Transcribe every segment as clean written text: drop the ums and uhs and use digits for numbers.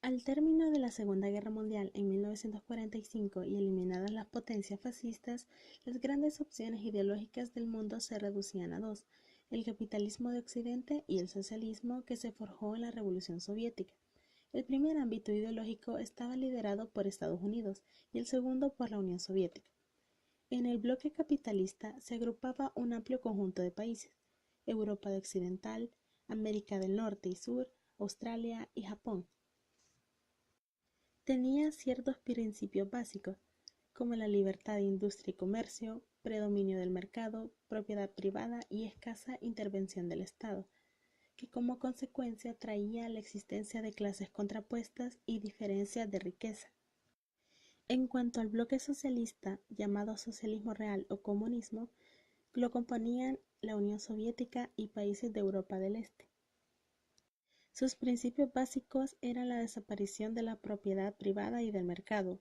Al término de la Segunda Guerra Mundial en 1945 y eliminadas las potencias fascistas, las grandes opciones ideológicas del mundo se reducían a dos: el capitalismo de Occidente y el socialismo que se forjó en la Revolución Soviética. El primer ámbito ideológico estaba liderado por Estados Unidos y el segundo por la Unión Soviética. En el bloque capitalista se agrupaba un amplio conjunto de países: Europa Occidental, América del Norte y Sur, Australia y Japón. Tenía ciertos principios básicos, como la libertad de industria y comercio, predominio del mercado, propiedad privada y escasa intervención del Estado, que como consecuencia traía la existencia de clases contrapuestas y diferencias de riqueza. En cuanto al bloque socialista, llamado socialismo real o comunismo, lo componían la Unión Soviética y países de Europa del Este. Sus principios básicos eran la desaparición de la propiedad privada y del mercado.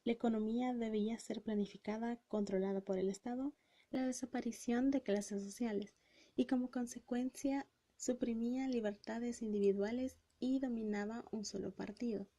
La economía debía ser planificada, controlada por el Estado, la desaparición de clases sociales y como consecuencia suprimía libertades individuales y dominaba un solo partido.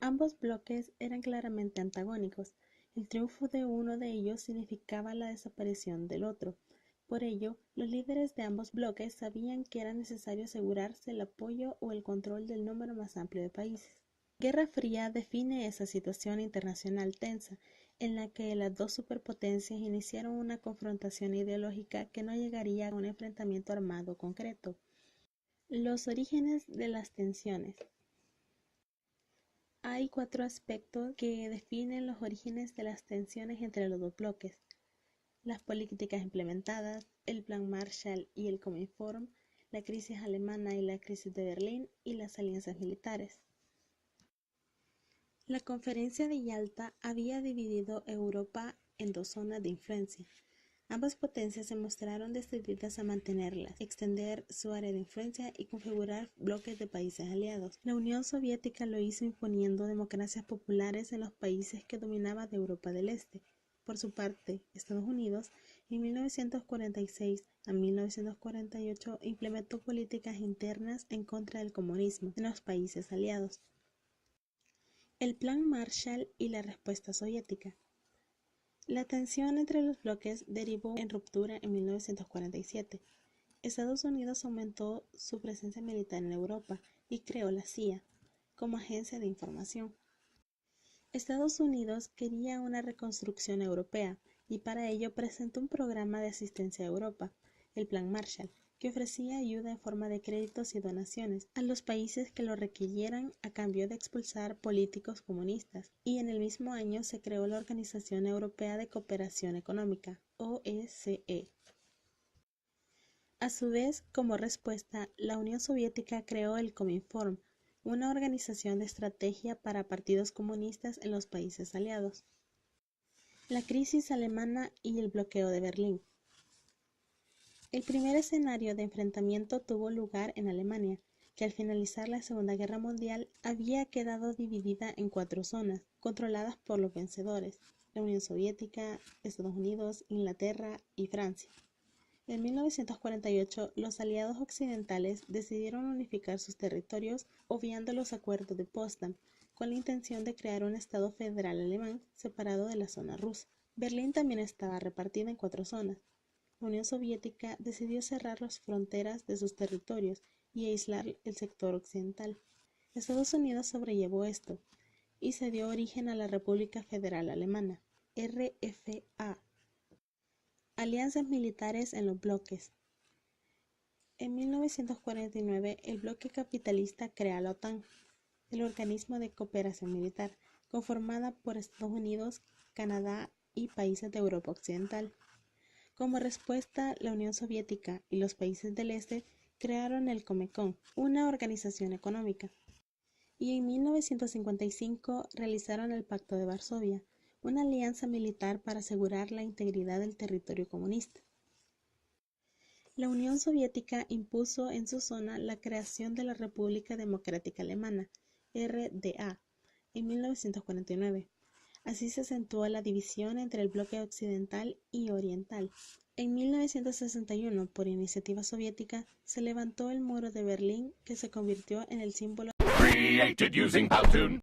Ambos bloques eran claramente antagónicos. El triunfo de uno de ellos significaba la desaparición del otro. Por ello, los líderes de ambos bloques sabían que era necesario asegurarse el apoyo o el control del número más amplio de países. La Guerra Fría define esa situación internacional tensa, en la que las dos superpotencias iniciaron una confrontación ideológica que no llegaría a un enfrentamiento armado concreto. Los orígenes de las tensiones. Hay cuatro aspectos que definen los orígenes de las tensiones entre los dos bloques: las políticas implementadas, el Plan Marshall y el Cominform, la crisis alemana y la crisis de Berlín y las alianzas militares. La Conferencia de Yalta había dividido Europa en dos zonas de influencia. Ambas potencias se mostraron decididas a mantenerlas, extender su área de influencia y configurar bloques de países aliados. La Unión Soviética lo hizo imponiendo democracias populares en los países que dominaba de Europa del Este. Por su parte, Estados Unidos, en 1946 a 1948, implementó políticas internas en contra del comunismo en los países aliados. El Plan Marshall y la respuesta soviética. La tensión entre los bloques derivó en ruptura en 1947. Estados Unidos aumentó su presencia militar en Europa y creó la CIA como agencia de información. Estados Unidos quería una reconstrucción europea y para ello presentó un programa de asistencia a Europa, el Plan Marshall, que ofrecía ayuda en forma de créditos y donaciones a los países que lo requirieran a cambio de expulsar políticos comunistas, y en el mismo año se creó la Organización Europea de Cooperación Económica, OSCE. A su vez, como respuesta, la Unión Soviética creó el Cominform, una organización de estrategia para partidos comunistas en los países aliados. La crisis alemana y el bloqueo de Berlín. El primer escenario de enfrentamiento tuvo lugar en Alemania, que al finalizar la Segunda Guerra Mundial había quedado dividida en cuatro zonas, controladas por los vencedores: la Unión Soviética, Estados Unidos, Inglaterra y Francia. En 1948, los aliados occidentales decidieron unificar sus territorios, obviando los acuerdos de Potsdam, con la intención de crear un Estado federal alemán separado de la zona rusa. Berlín también estaba repartida en cuatro zonas. La Unión Soviética decidió cerrar las fronteras de sus territorios y aislar el sector occidental. Estados Unidos sobrellevó esto y se dio origen a la República Federal Alemana, RFA. Alianzas militares en los bloques. En 1949, el bloque capitalista crea la OTAN, el organismo de cooperación militar, conformada por Estados Unidos, Canadá y países de Europa Occidental. Como respuesta, la Unión Soviética y los países del Este crearon el Comecon, una organización económica. Y en 1955 realizaron el Pacto de Varsovia, una alianza militar para asegurar la integridad del territorio comunista. La Unión Soviética impuso en su zona la creación de la República Democrática Alemana, RDA, en 1949. Así se acentuó la división entre el bloque occidental y oriental. En 1961, por iniciativa soviética, se levantó el muro de Berlín, que se convirtió en el símbolo created using Powtoon.